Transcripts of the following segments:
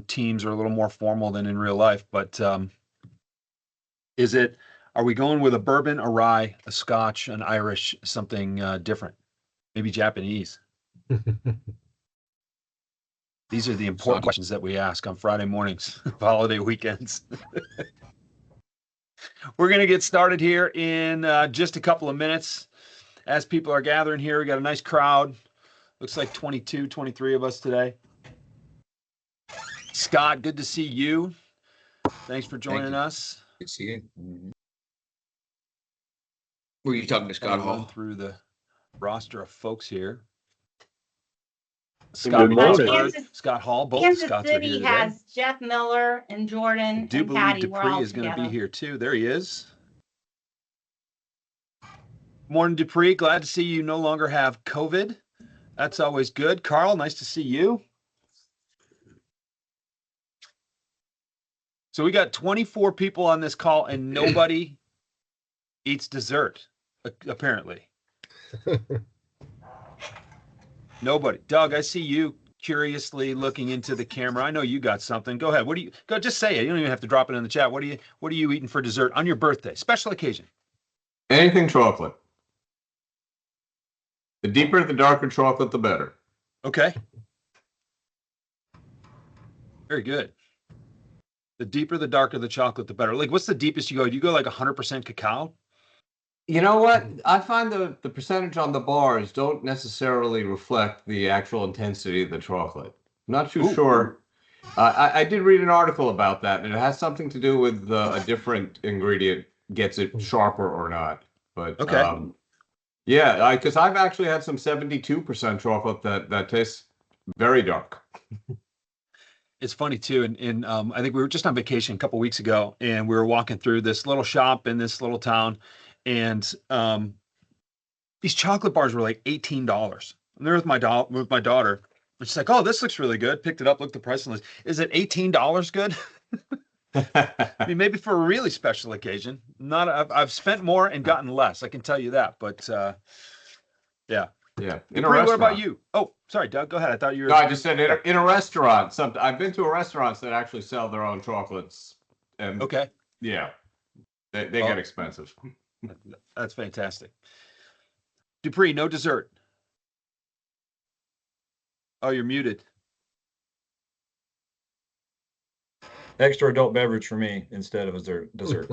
teams are a little more formal than in real life, but are we going with a bourbon, a rye, a scotch, an Irish, something different? Maybe Japanese? These are the important questions that we ask on Friday mornings, holiday weekends. We're going to get started here in just a couple of minutes. As people are gathering here, we got a nice crowd. Looks like 22, 23 of us today. Scott, good to see you. Thanks for joining us. Good to see you. Were you talking to Scott Hall? Run through the roster of folks here. Scott Hall, both Kansas Scotts City are here today. has Jeff Miller and Jordan. I do believe Dupree is going to be here too. There he is. Morning, Dupree. Glad to see you no longer have COVID. That's always good. Carl, nice to see you. So we got 24 people on this call and nobody eats dessert, apparently. Nobody. Doug, I see you curiously looking into the camera. I know you got something. Go ahead. Go just say it. You don't even have to drop it in the chat. What are you eating for dessert on your birthday? Special occasion. Anything chocolate. The deeper, the darker chocolate, the better. Okay. Very good. The deeper, the darker the chocolate, the better. Like, what's the deepest you go? Do you go like 100% cacao? You know what? I find the percentage on the bars don't necessarily reflect the actual intensity of the chocolate. I'm not too sure. I did read an article about that, and it has something to do with a different ingredient gets it sharper or not. But okay. Yeah, because I've actually had some 72% chocolate that tastes very dark. It's funny too, and I think we were just on vacation a couple weeks ago, and we were walking through this little shop in this little town, and these chocolate bars were like $18. I'm there with my daughter, and she's like, "Oh, this looks really good." Picked it up, looked at the price, and is it $18 good? I mean, maybe for a really special occasion. I've spent more and gotten less. I can tell you that. But yeah. Yeah. What about you? Oh, sorry, Doug. Go ahead. I thought you were. No, I just said in a restaurant. I've been to restaurants that actually sell their own chocolates. And okay. Yeah. They get expensive. That's fantastic. Dupree, no dessert. Oh, you're muted. Extra adult beverage for me instead of a dessert.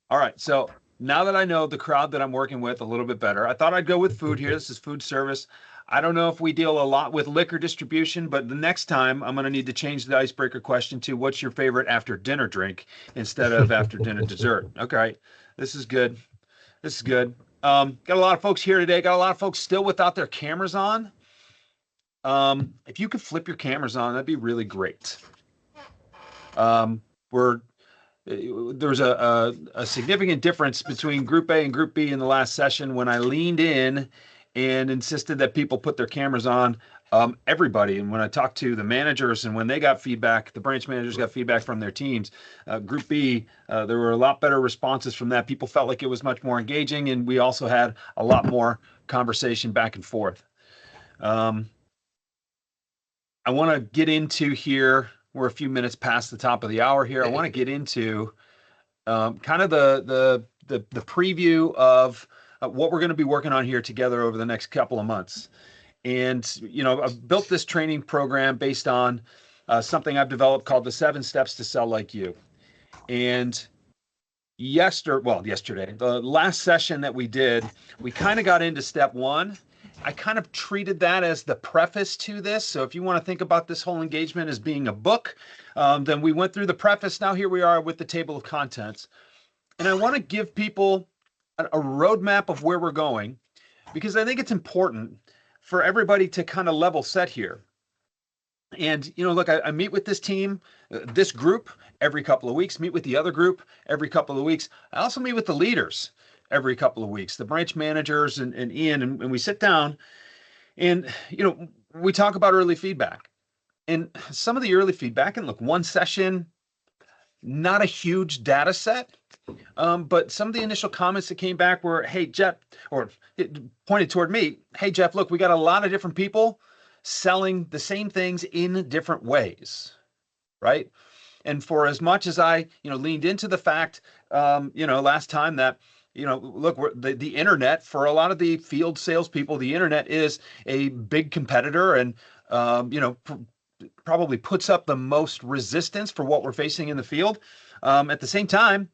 All right. So now that I know the crowd that I'm working with a little bit better, I thought I'd go with food here. This is food service. I don't know if we deal a lot with liquor distribution, but the next time I'm going to need to change the icebreaker question to what's your favorite after dinner drink instead of after dinner dessert. Okay. This is good. This is good. Got a lot of folks here today. Got a lot of folks still without their cameras on. If you could flip your cameras on, that'd be really great. There's a significant difference between Group A and Group B in the last session when I leaned in and insisted that people put their cameras on, everybody. And when I talked to the managers and when they got feedback, the branch managers got feedback from their teams. Group B, there were a lot better responses from that. People felt like it was much more engaging, and we also had a lot more conversation back and forth. I want to get into here. We're a few minutes past the top of the hour here. I want to get into kind of the preview of what we're going to be working on here together over the next couple of months. And, I've built this training program based on something I've developed called the 7 Steps to Sell Like You. And yesterday, the last session that we did, we kind of got into step 1. I kind of treated that as the preface to this. So if you want to think about this whole engagement as being a book, then we went through the preface. Now here we are with the table of contents. And I want to give people a roadmap of where we're going, because I think it's important for everybody to kind of level set here. And, look, I meet with this team, this group every couple of weeks, meet with the other group every couple of weeks. I also meet with the leaders every couple of weeks, the branch managers and Ian, and we sit down and, we talk about early feedback. And some of the early feedback, and look, one session, not a huge data set, but some of the initial comments that came back were, "Hey, Jeff," or it pointed toward me, "Hey, Jeff, look, we got a lot of different people selling the same things in different ways, right? And for as much as I, leaned into the fact, last time that, look, the internet, for a lot of the field salespeople, the internet is a big competitor and, probably puts up the most resistance for what we're facing in the field. At the same time,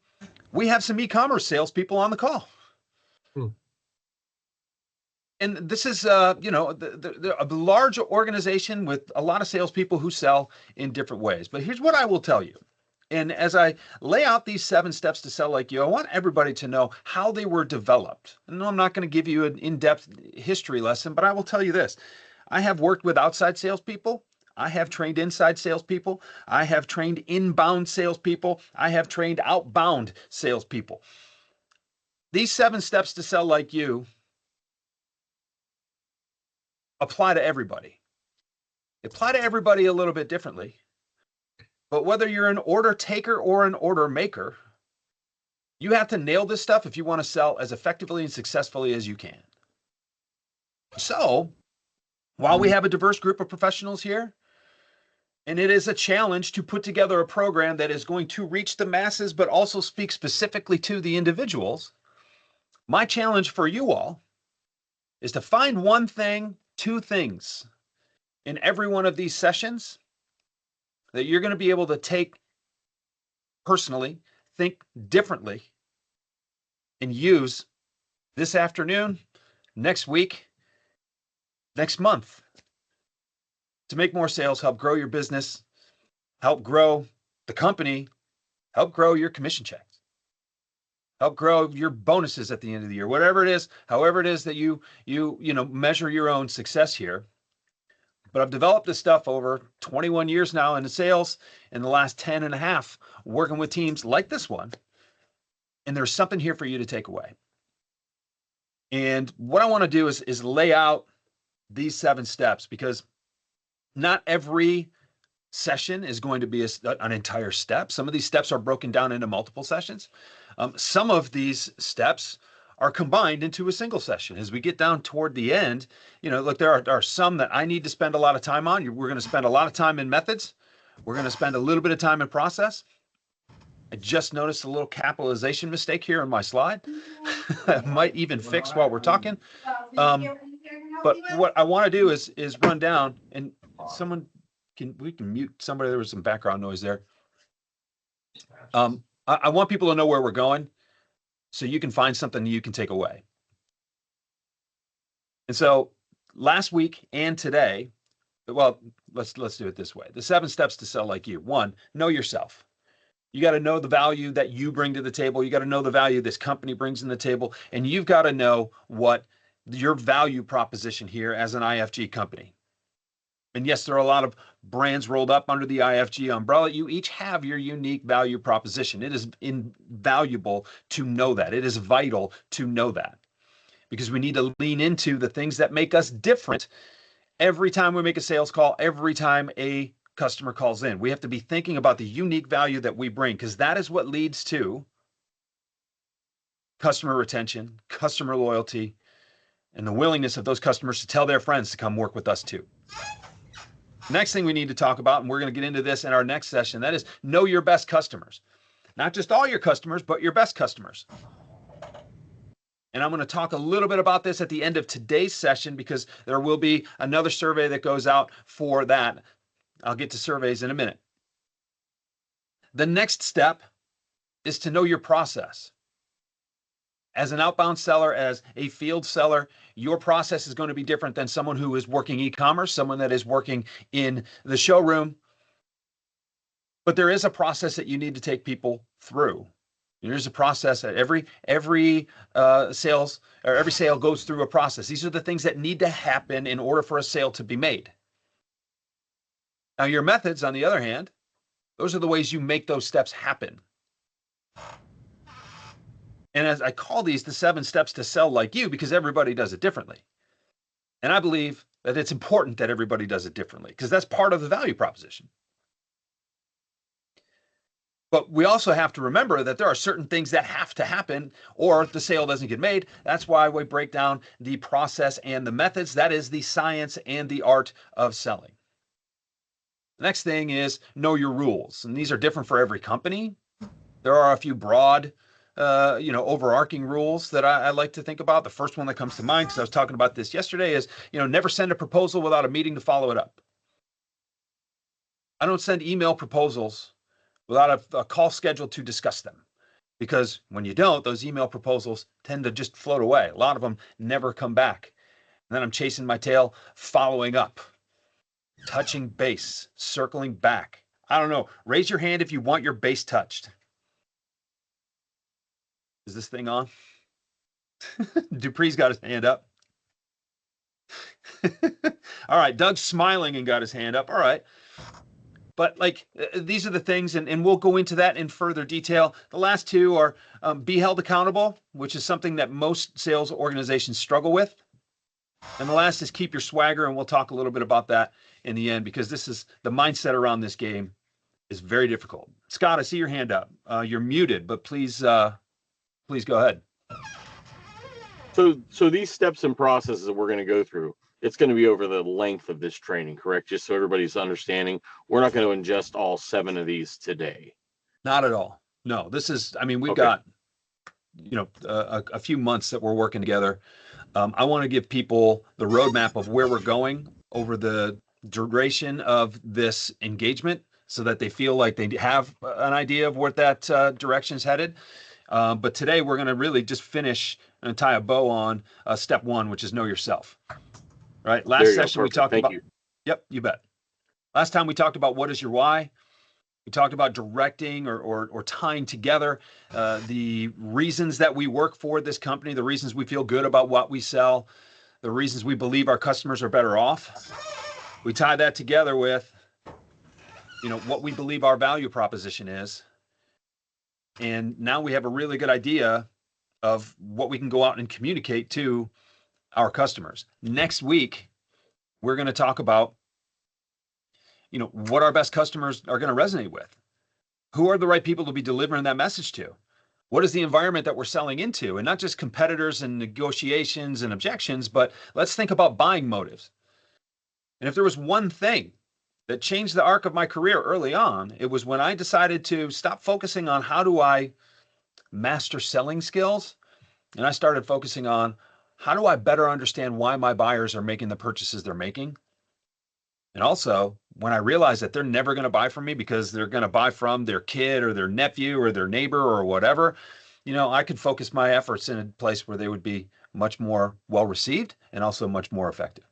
we have some e-commerce salespeople on the call. And this is, a large organization with a lot of salespeople who sell in different ways. But here's what I will tell you. And as I lay out these 7 steps to sell like you, I want everybody to know how they were developed. And I'm not going to give you an in-depth history lesson, but I will tell you this. I have worked with outside salespeople. I have trained inside salespeople. I have trained inbound salespeople. I have trained outbound salespeople. These 7 steps to sell like you apply to everybody. Apply to everybody a little bit differently. But whether you're an order taker or an order maker, you have to nail this stuff if you want to sell as effectively and successfully as you can. So, while we have a diverse group of professionals here, and it is a challenge to put together a program that is going to reach the masses, but also speak specifically to the individuals, my challenge for you all is to find one thing, 2 things in every one of these sessions that you're going to be able to take personally, think differently, and use this afternoon, next week, next month to make more sales, help grow your business, help grow the company, help grow your commission checks, help grow your bonuses at the end of the year, whatever it is, however it is that you measure your own success here. But I've developed this stuff over 21 years now in sales, in the last 10 and a half working with teams like this one. And there's something here for you to take away. And what I want to do is lay out these 7 steps, because not every session is going to be an entire step. Some of these steps are broken down into multiple sessions. Some of these steps are combined into a single session. As we get down toward the end, look, there are some that I need to spend a lot of time on. We're going to spend a lot of time in methods. We're going to spend a little bit of time in process. I just noticed a little capitalization mistake here on my slide. I might even fix while we're talking. But what I want to do is run down, and we can mute somebody. There was some background noise there. I want people to know where we're going, so you can find something you can take away. And so last week and today, well, let's do it this way. The 7 steps to sell like you. 1, know yourself. You got to know the value that you bring to the table. You got to know the value this company brings in the table. And you've got to know what your value proposition here as an IFG company. And yes, there are a lot of brands rolled up under the IFG umbrella. You each have your unique value proposition. It is invaluable to know that. It is vital to know that, because we need to lean into the things that make us different every time we make a sales call, every time a customer calls in. We have to be thinking about the unique value that we bring, because that is what leads to customer retention, customer loyalty, and the willingness of those customers to tell their friends to come work with us too. Next thing we need to talk about, and we're going to get into this in our next session, that is know your best customers. Not just all your customers, but your best customers. And I'm going to talk a little bit about this at the end of today's session, because there will be another survey that goes out for that. I'll get to surveys in a minute. The next step is to know your process. As an outbound seller, as a field seller, your process is going to be different than someone who is working e-commerce, someone that is working in the showroom. But there is a process that you need to take people through. There's a process that every sales or every sale goes through a process. These are the things that need to happen in order for a sale to be made. Now, your methods, on the other hand, those are the ways you make those steps happen. And as I call these the 7 steps to sell like you, because everybody does it differently. And I believe that it's important that everybody does it differently, because that's part of the value proposition. But we also have to remember that there are certain things that have to happen or the sale doesn't get made. That's why we break down the process and the methods. That is the science and the art of selling. The next thing is know your rules. And these are different for every company. There are a few broad, overarching rules that I like to think about. The first one that comes to mind, because I was talking about this yesterday, is, never send a proposal without a meeting to follow it up. I don't send email proposals without a call scheduled to discuss them. Because when you don't, those email proposals tend to just float away. A lot of them never come back. And then I'm chasing my tail, following up, touching base, circling back. I don't know. Raise your hand if you want your base touched. Is this thing on? Dupree's got his hand up. All right, Doug's smiling and got his hand up. All right. But these are the things, and we'll go into that in further detail. The last two are be held accountable, which is something that most sales organizations struggle with. And the last is keep your swagger, and we'll talk a little bit about that in the end, because this is the mindset around this game is very difficult. Scott, I see your hand up. You're muted, but please go ahead. So these steps and processes that we're going to go through, it's going to be over the length of this training, correct? Just so everybody's understanding, we're not going to ingest all 7 of these today. Not at all. No, this is, we've Okay. got, a few months that we're working together. I want to give people the roadmap of where we're going over the duration of this engagement so that they feel like they have an idea of where that direction is headed. But today we're going to really just finish and tie a bow on step 1, which is know yourself. Right. Last session we talked about. Yep, you bet. Last time we talked about what is your why. We talked about directing or tying together the reasons that we work for this company, the reasons we feel good about what we sell, the reasons we believe our customers are better off. We tie that together with, what we believe our value proposition is. And now we have a really good idea of what we can go out and communicate to our customers. Next week, we're going to talk about, what our best customers are going to resonate with. Who are the right people to be delivering that message to? What is the environment that we're selling into? And not just competitors and negotiations and objections, but let's think about buying motives. And if there was one thing that changed the arc of my career early on, it was when I decided to stop focusing on how do I master selling skills, and I started focusing on how do I better understand why my buyers are making the purchases they're making. And also, when I realized that they're never going to buy from me because they're going to buy from their kid or their nephew or their neighbor or whatever, I could focus my efforts in a place where they would be much more well received and also much more effective.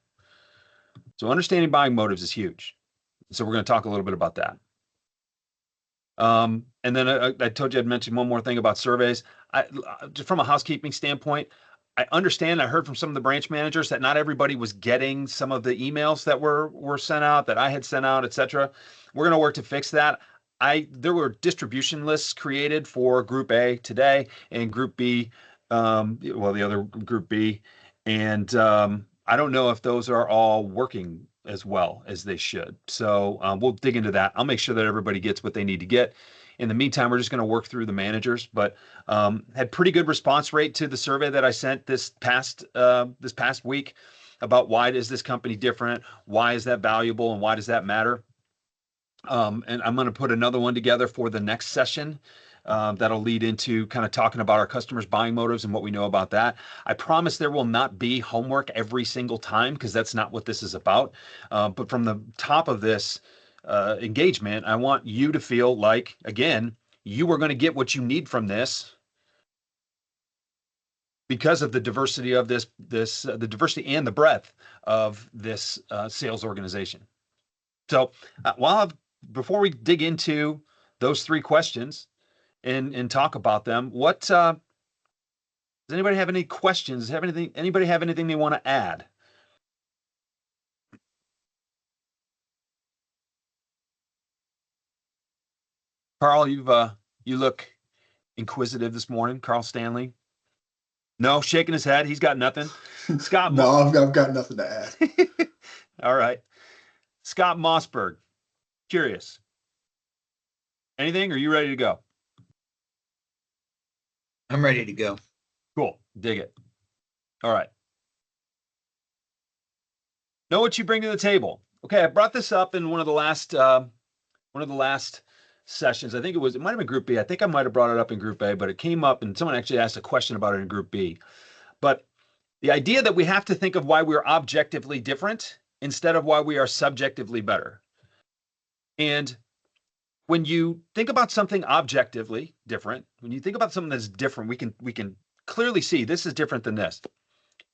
So understanding buying motives is huge. So we're going to talk a little bit about that. And then I told you I'd mention one more thing about surveys. Just from a housekeeping standpoint, I understand, I heard from some of the branch managers that not everybody was getting some of the emails that were sent out, that I had sent out, etc. We're going to work to fix that. There were distribution lists created for Group A today and Group B, the other Group B. And I don't know if those are all working as well as they should. So we'll dig into that. I'll make sure that everybody gets what they need to get. In the meantime, we're just going to work through the managers, but had pretty good response rate to the survey that I sent this past week about why is this company different, why is that valuable, and why does that matter. And I'm going to put another one together for the next session that'll lead into kind of talking about our customers' buying motives and what we know about that. I promise there will not be homework every single time because that's not what this is about. But from the top of this engagement, I want you to feel like, again, you are going to get what you need from this because of the diversity of the diversity and the breadth of this sales organization. So before we dig into those 3 questions and talk about them, does anybody have any questions? Anybody have anything they want to add? Carl, you look inquisitive this morning. Carl Stanley. No, shaking his head. He's got nothing. Scott. No, I've got nothing to add. All right. Scott Mossberg. Curious. Anything? Are you ready to go? I'm ready to go. Cool. Dig it. All right. Know what you bring to the table. Okay, I brought this up in one of the last sessions. I think it might have been Group B. I think I might have brought it up in Group A, but it came up and someone actually asked a question about it in Group B. But the idea that we have to think of why we're objectively different instead of why we are subjectively better. And when you think about something objectively different, when you think about something that's different, we can clearly see this is different than this.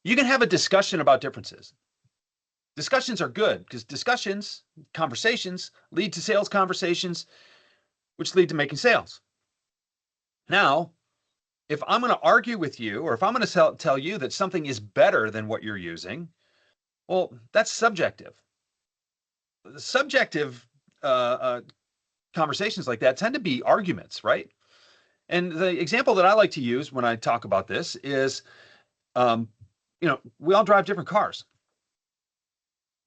You can have a discussion about differences. Discussions are good because conversations lead to sales conversations, which lead to making sales. Now, if I'm going to argue with you, or if I'm going to tell you that something is better than what you're using, well, that's subjective. The subjective conversations like that tend to be arguments, right? And the example that I like to use when I talk about this is, we all drive different cars.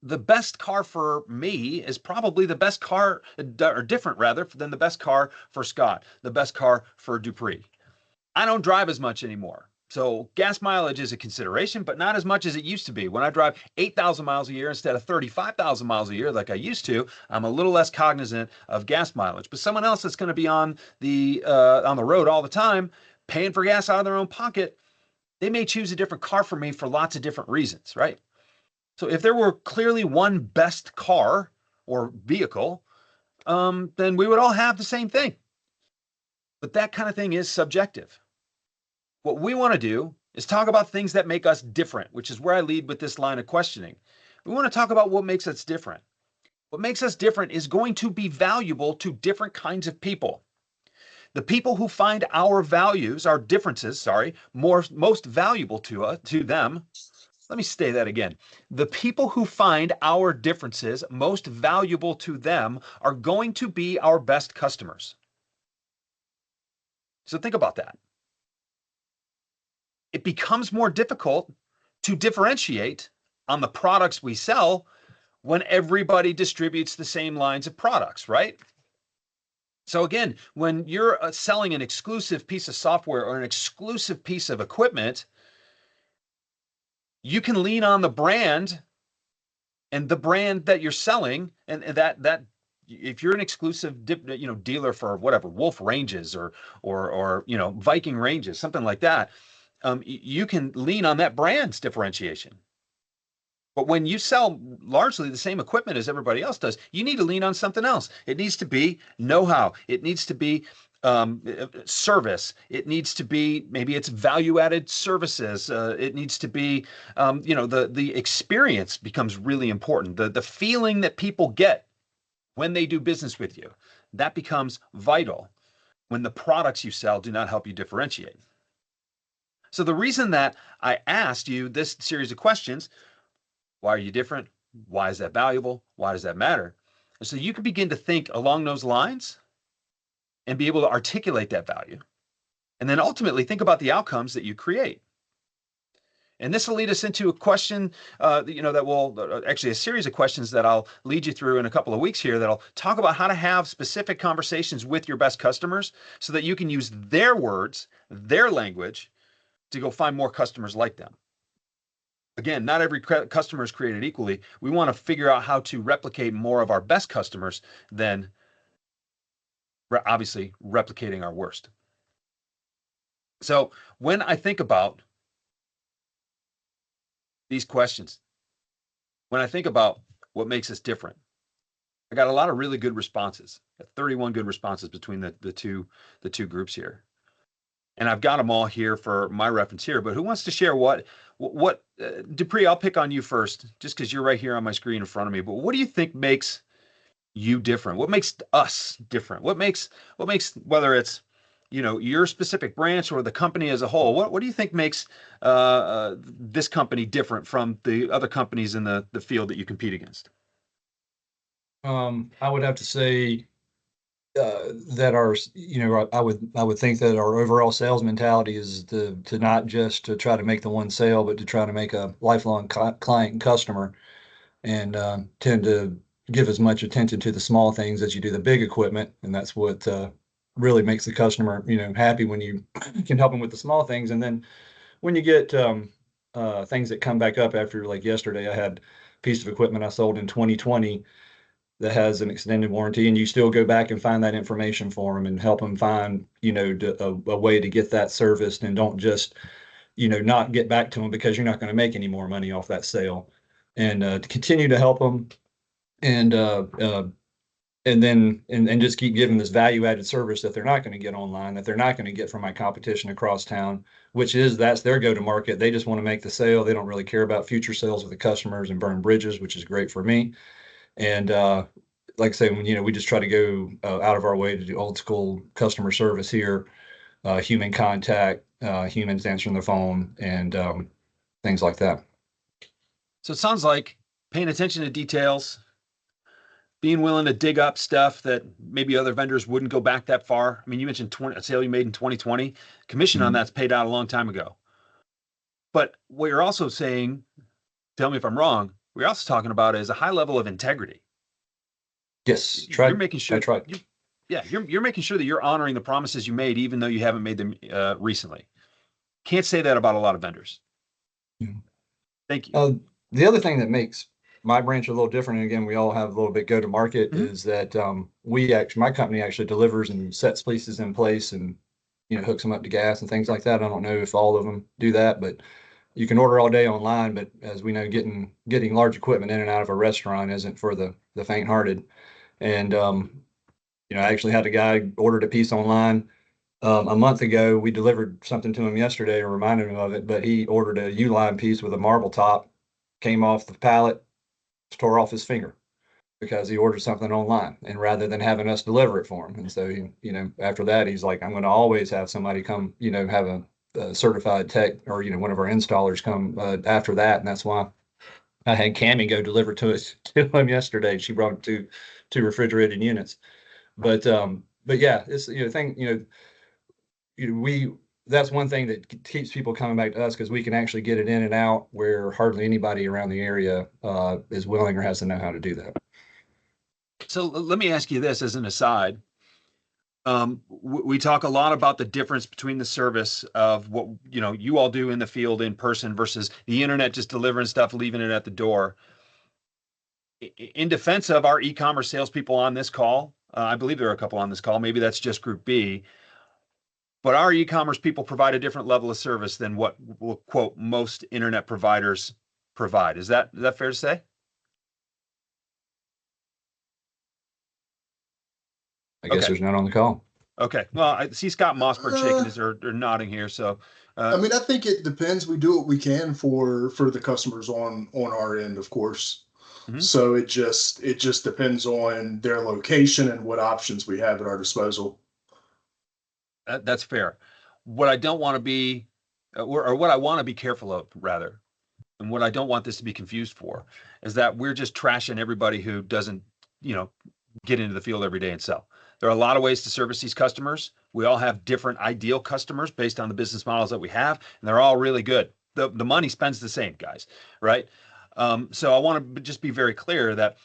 The best car for me is probably the best car, or different rather, than the best car for Scott, the best car for Dupree. I don't drive as much anymore. So gas mileage is a consideration, but not as much as it used to be. When I drive 8,000 miles a year instead of 35,000 miles a year like I used to, I'm a little less cognizant of gas mileage. But someone else that's going to be on the road all the time, paying for gas out of their own pocket, they may choose a different car for me for lots of different reasons, right? So if there were clearly one best car or vehicle, then we would all have the same thing. But that kind of thing is subjective. What we want to do is talk about things that make us different, which is where I lead with this line of questioning. We want to talk about what makes us different. What makes us different is going to be valuable to different kinds of people. The people who find our values, our differences, most valuable to them. Let me say that again. The people who find our differences most valuable to them are going to be our best customers. So think about that. It becomes more difficult to differentiate on the products we sell when everybody distributes the same lines of products, right? So again, when you're selling an exclusive piece of software or an exclusive piece of equipment, you can lean on the brand and the brand that you're selling, and that if you're an exclusive dealer for whatever, Wolf Ranges or Viking Ranges, something like that, you can lean on that brand's differentiation. But when you sell largely the same equipment as everybody else does, you need to lean on something else. It needs to be know-how. It needs to be service. It needs to be, maybe it's value-added services. It needs to be, the experience becomes really important. The feeling that people get when they do business with you, that becomes vital when the products you sell do not help you differentiate. So the reason that I asked you this series of questions, why are you different? Why is that valuable? Why does that matter? And so you can begin to think along those lines and be able to articulate that value. And then ultimately think about the outcomes that you create. And this will lead us into a question, that will actually a series of questions that I'll lead you through in a couple of weeks here that'll talk about how to have specific conversations with your best customers so that you can use their words, their language to go find more customers like them. Again, not every customer is created equally. We want to figure out how to replicate more of our best customers than obviously replicating our worst. So when I think about these questions, when I think about what makes us different, I got a lot of really good responses. 31 good responses between the two groups here. And I've got them all here for my reference here, but who wants to share what Dupree, I'll pick on you first, just because you're right here on my screen in front of me, but what do you think makes you different? What makes us different? What makes, whether it's, your specific branch or the company as a whole, what do you think makes this company different from the other companies in the field that you compete against? I would have to say that I would think that our overall sales mentality is to not just to try to make the one sale, but to try to make a lifelong client and customer, and tend to give as much attention to the small things as you do the big equipment. And that's what really makes the customer, happy when you can help them with the small things. And then when you get things that come back up after, like yesterday, I had a piece of equipment I sold in 2020 that has an extended warranty, and you still go back and find that information for them and help them find, a way to get that serviced, and don't just, not get back to them because you're not going to make any more money off that sale, and to continue to help them, and and just keep giving this value added service that they're not going to get online, that they're not going to get from my competition across town, that's their go to market. They just want to make the sale. They don't really care about future sales with the customers and burn bridges, which is great for me. And like I say, when we just try to go out of our way to do old school customer service here, human contact, humans answering the phone, and things like that. So it sounds like paying attention to details, being willing to dig up stuff that maybe other vendors wouldn't go back that far. I mean, you mentioned a sale you made in 2020. Commission on that's paid out a long time ago. But what you're also saying, tell me if I'm wrong, we're also talking about is a high level of integrity. Yes, you're making sure. I tried. You're making sure that you're honoring the promises you made, even though you haven't made them recently. Can't say that about a lot of vendors. Yeah. Thank you. The other thing that makes my branch a little different, and again, we all have a little bit go to market, is that my company actually delivers and sets leases in place, and hooks them up to gas and things like that. I don't know if all of them do that, but you can order all day online. But as we know, getting large equipment in and out of a restaurant isn't for the faint-hearted. And I actually had a guy ordered a piece online a month ago. We delivered something to him yesterday and reminded him of it, but he ordered a U-line piece with a marble top, came off the pallet, tore off his finger because he ordered something online, and rather than having us deliver it for him. And so, after that, he's like, I'm going to always have somebody come, have a certified tech, or, one of our installers come after that. And that's why I had Cammie go deliver to him yesterday. She brought two refrigerated units. But yeah, it's, that's one thing that keeps people coming back to us, because we can actually get it in and out where hardly anybody around the area is willing or has to know how to do that. So let me ask you this as an aside. We talk a lot about the difference between the service of what you all do in the field in person versus the internet, just delivering stuff, leaving it at the door. In defense of our e-commerce salespeople on this call, I believe there are a couple on this call. Maybe that's just Group B. But our e-commerce people provide a different level of service than what we'll quote most internet providers provide. Is that fair to say? I guess there's none on the call. Okay. Well, I see Scott Mossberg shaking his or nodding here. So, I mean, I think it depends. We do what we can for the customers on our end, of course. Mm-hmm. So it just depends on their location and what options we have at our disposal. That's fair. What I don't want to be, or what I want to be careful of, rather, and what I don't want this to be confused for, is that we're just trashing everybody who doesn't, get into the field every day and sell. There are a lot of ways to service these customers. We all have different ideal customers based on the business models that we have, and they're all really good. The money spends the same, guys, right? So I want to just be very clear that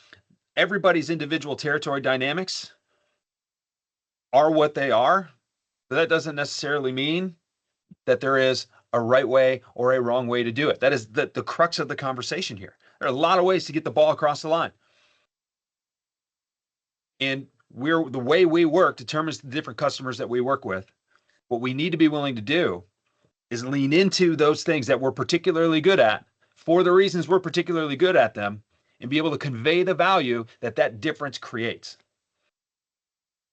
everybody's individual territory dynamics are what they are. But that doesn't necessarily mean that there is a right way or a wrong way to do it. That is the crux of the conversation here. There are a lot of ways to get the ball across the line. And the way we work determines the different customers that we work with. What we need to be willing to do is lean into those things that we're particularly good at for the reasons we're particularly good at them, and be able to convey the value that difference creates.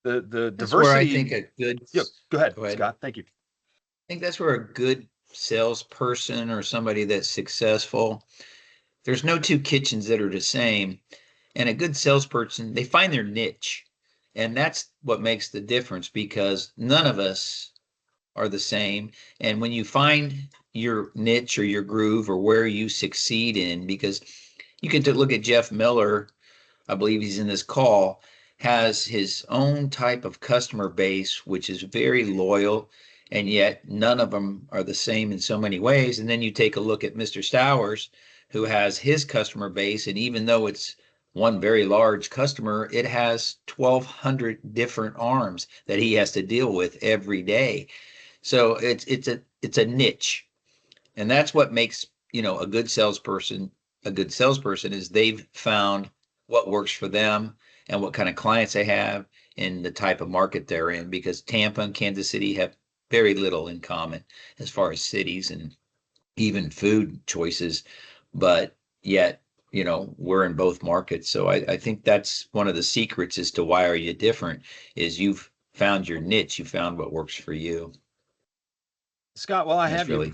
The That's diversity. where I think a good. Yeah, go ahead, Scott. Thank you. I think that's where a good salesperson or somebody that's successful, there's no two kitchens that are the same. And a good salesperson, they find their niche. And that's what makes the difference, because none of us are the same. And when you find your niche or your groove or where you succeed in, because you can look at Jeff Miller, I believe he's in this call, has his own type of customer base, which is very loyal, and yet none of them are the same in so many ways. And then you take a look at Mr. Stowers, who has his customer base, and even though it's one very large customer, it has 1,200 different arms that he has to deal with every day. So it's a niche. And that's what makes, a good salesperson is they've found what works for them and what kind of clients they have and the type of market they're in, because Tampa and Kansas City have very little in common as far as cities and even food choices, but yet, we're in both markets. So I think that's one of the secrets as to why are you different, is you've found your niche, you found what works for you. Scott, while I That's have you, really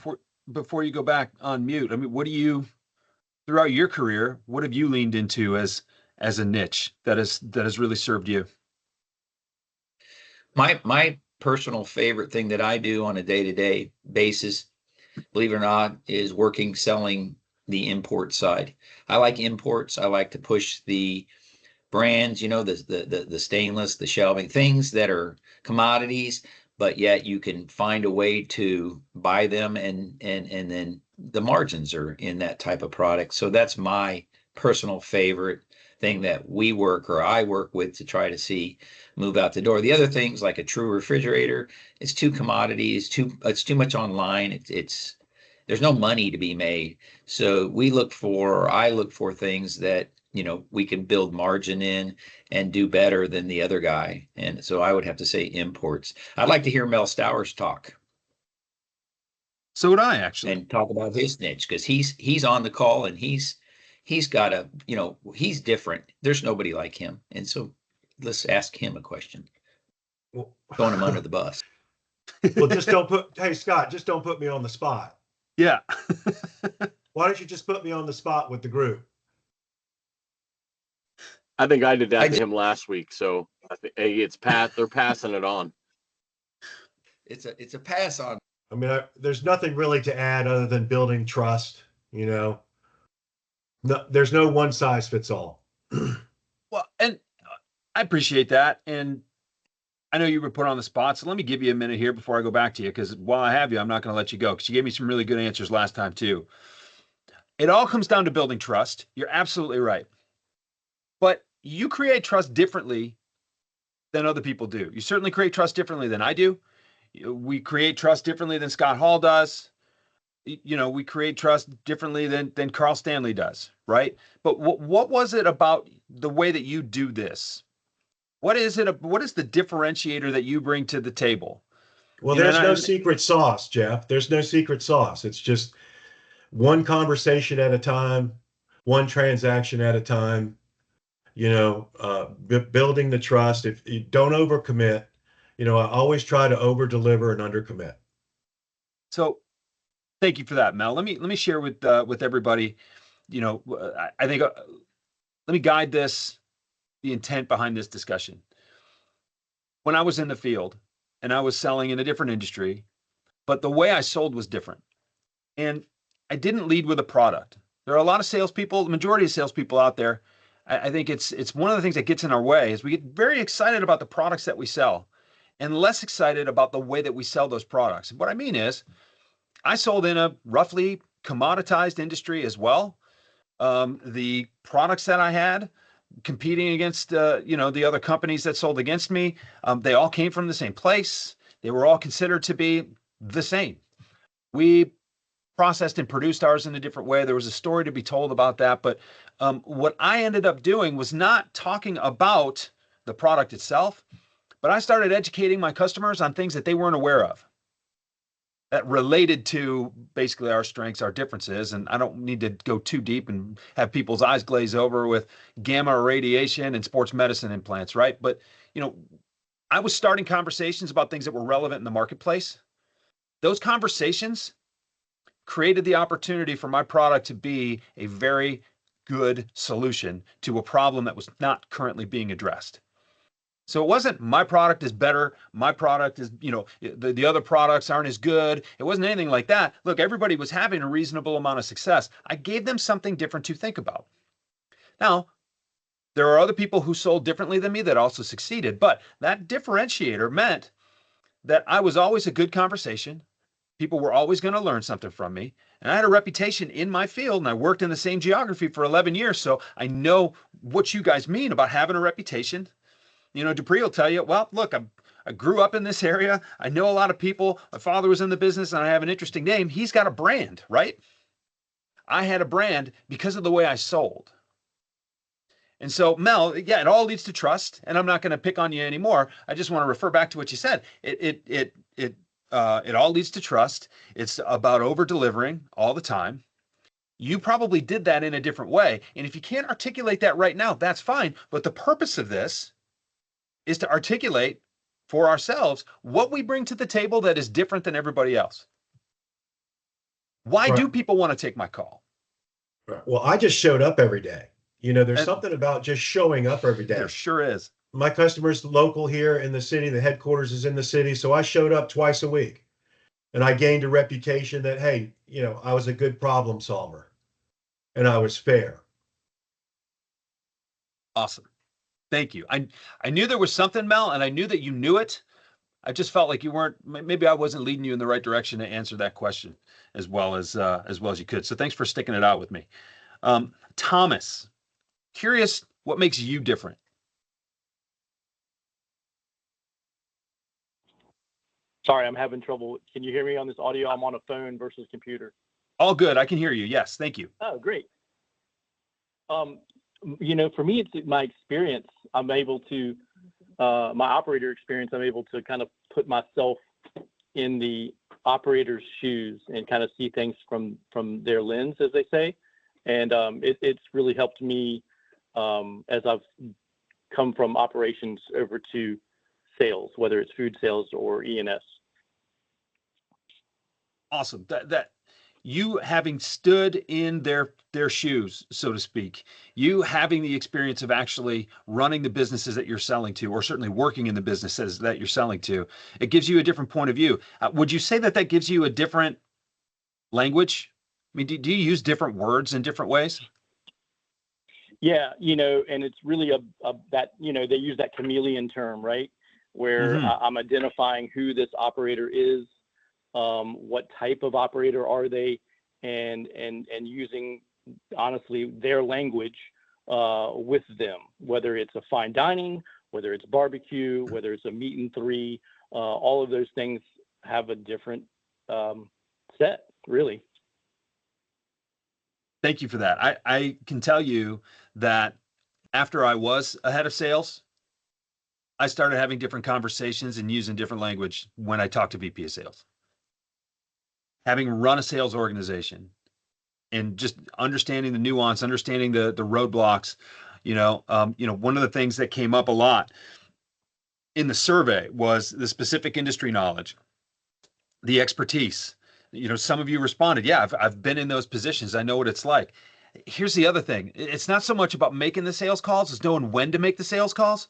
before you go back on mute, I mean, what do you, throughout your career, what have you leaned into as a niche that has really served you? my personal favorite thing that I do on a day-to-day basis, believe it or not, is selling the import side. I like imports. I like to push the brands, the stainless, the shelving, things that are commodities, but yet you can find a way to buy them, and then the margins are in that type of product. So that's my personal favorite thing that I work with to try to see move out the door. The other things, like a true refrigerator, it's too commodities, it's too much online. It's there's no money to be made. So I look for things that, we can build margin in and do better than the other guy. And so I would have to say imports. I'd like to hear Mel Stowers talk. So would I, actually. And talk about his niche, because he's on the call, and he's got he's different. There's nobody like him. And so let's ask him a question. Well, Throwing him under the bus. well, hey, Scott, just don't put me on the spot. Yeah. Why don't you just put me on the spot with the group? I think I did that to him last week. So I think, hey, they're passing it on. It's a pass on. I mean, there's nothing really to add other than building trust. No, there's no one size fits all. Well, and I appreciate that. And I know you were put on the spot, so let me give you a minute here before I go back to you, because while I have you, I'm not going to let you go, because you gave me some really good answers last time too. It all comes down to building trust. You're absolutely right. But you create trust differently than other people do. You certainly create trust differently than I do. We create trust differently than Scott Hall does. We create trust differently than Carl Stanley does, right? But what was it about the way that you do this? What is the differentiator that you bring to the table? Well, there's no secret sauce, Jeff. There's no secret sauce. It's just one conversation at a time, one transaction at a time, building the trust. If you don't overcommit, I always try to over deliver and undercommit. So thank you for that, Mel. Let me share with everybody, I think, let me guide the intent behind this discussion. When I was in the field and I was selling in a different industry, but the way I sold was different. And I didn't lead with a product. There are a lot of salespeople, the majority of salespeople out there. I think it's one of the things that gets in our way is we get very excited about the products that we sell and less excited about the way that we sell those products. And what I mean is, I sold in a roughly commoditized industry as well. The products that I had competing against, the other companies that sold against me, they all came from the same place. They were all considered to be the same. We processed and produced ours in a different way. There was a story to be told about that. But what I ended up doing was not talking about the product itself, but I started educating my customers on things that they weren't aware of that related to basically our strengths, our differences. And I don't need to go too deep and have people's eyes glaze over with gamma radiation and sports medicine implants, right? But, I was starting conversations about things that were relevant in the marketplace. Those conversations created the opportunity for my product to be a very good solution to a problem that was not currently being addressed. So it wasn't my product is better, my product is, the other products aren't as good. It wasn't anything like that. Look, everybody was having a reasonable amount of success. I gave them something different to think about. Now, there are other people who sold differently than me that also succeeded, but that differentiator meant that I was always a good conversation. People were always going to learn something from me. And I had a reputation in my field, and I worked in the same geography for 11 years. So I know what you guys mean about having a reputation. You know, Dupree will tell you, well, look, I grew up in this area. I know a lot of people. My father was in the business, and I have an interesting name. He's got a brand, right? I had a brand because of the way I sold. And so, Mel, yeah, it all leads to trust. And I'm not going to pick on you anymore. I just want to refer back to what you said. It all leads to trust. It's about over delivering all the time. You probably did that in a different way. And if you can't articulate that right now, that's fine. But the purpose of this is to articulate for ourselves what we bring to the table that is different than everybody else. Why Right. do people want to take my call? Well, I just showed up every day. You know, there's And something about just showing up every day. there sure is. My customer's local here in the city. The headquarters is in the city. So I showed up twice a week, and I gained a reputation that, hey, you know, I was a good problem solver and I was fair. Awesome. Thank you. I knew there was something, Mel, and I knew that you knew it. I just felt like you weren't, maybe I wasn't leading you in the right direction to answer that question as well as you could. So thanks for sticking it out with me. Thomas, curious what makes you different? Sorry, I'm having trouble. Can you hear me on this audio? I'm on a phone versus computer. All good. I can hear you. Yes. Thank you. Oh, great. You know, for me, it's my experience. I'm able to, my operator experience, I'm able to kind of put myself in the operator's shoes and kind of see things from their lens, as they say. And it's really helped me as I've come from operations over to sales, whether it's food sales or E&S. Awesome. That you having stood in their shoes, so to speak, you having the experience of actually running the businesses that you're selling to, or certainly working in the businesses that you're selling to, it gives you a different point of view. Would you say that gives you a different language? I mean, do you use different words in different ways? Yeah, you know, and it's really that, you know, they use that chameleon term, right? Where I'm identifying who this operator is, what type of operator are they, and using, honestly, their language with them, whether it's a fine dining, whether it's barbecue, whether it's a meat and three, all of those things have a different set, really. Thank you for that. I can tell you that after I was a head of sales, I started having different conversations and using different language when I talk to VP of sales. Having run a sales organization and just understanding the nuance, understanding the roadblocks, one of the things that came up a lot in the survey was the specific industry knowledge, the expertise. You know, some of you responded, yeah, I've been in those positions. I know what it's like. Here's the other thing. It's not so much about making the sales calls as knowing when to make the sales calls.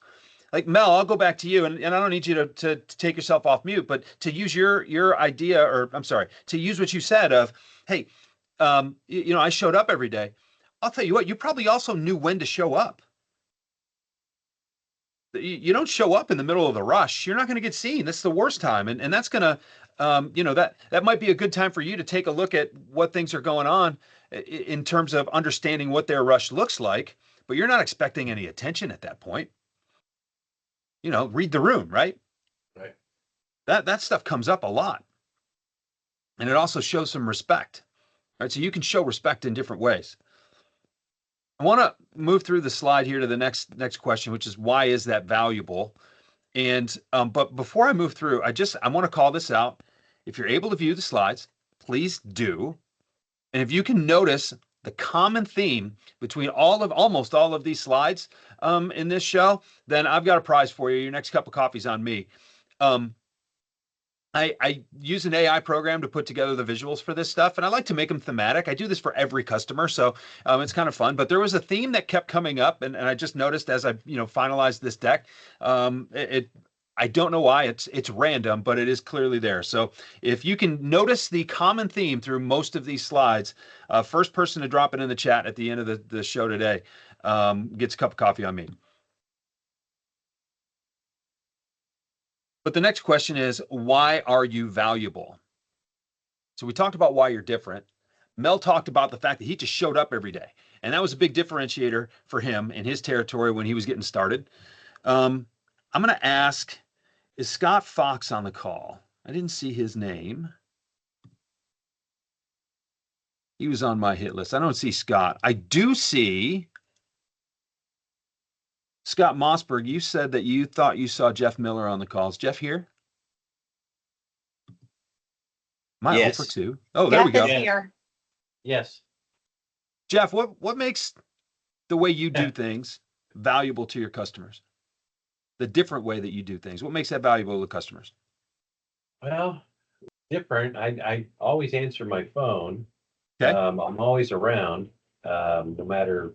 Like, Mel, I'll go back to you, and I don't need you to take yourself off mute, but to use your idea, or I'm sorry, to use what you said of, hey, I showed up every day. I'll tell you what, you probably also knew when to show up. You don't show up in the middle of the rush. You're not going to get seen. That's the worst time. And that's going to, that might be a good time for you to take a look at what things are going on in terms of understanding what their rush looks like, but you're not expecting any attention at that point. Read the room, right? Right. That stuff comes up a lot. And it also shows some respect, right? So you can show respect in different ways. I want to move through the slide here to the next question, which is, why is that valuable? And but before I move through, I want to call this out. If you're able to view the slides, please do. And if you can notice the common theme between almost all of these slides in this show, then I've got a prize for you. Your next cup of coffee is on me. I use an AI program to put together the visuals for this stuff, and I like to make them thematic. I do this for every customer, so it's kind of fun. But there was a theme that kept coming up, and I just noticed as I finalized this deck, I don't know why, it's random, but it is clearly there. So if you can notice the common theme through most of these slides, first person to drop it in the chat at the end of the show today gets a cup of coffee on me. But the next question is, why are you valuable? So we talked about why you're different. Mel talked about the fact that he just showed up every day. And that was a big differentiator for him in his territory when he was getting started. I'm going to ask, is Scott Fox on the call? I didn't see his name. He was on my hit list. I don't see Scott. I do see Scott Mossberg. You said that you thought you saw Jeff Miller on the call. Is Jeff here? Am I Yes. 0 for 2? Oh, there we Jeff go. is here. Yes. Jeff, what makes the way you do things valuable to your customers? The different way that you do things. What makes that valuable to customers? Well, different. I always answer my phone. Okay. I'm always around, no matter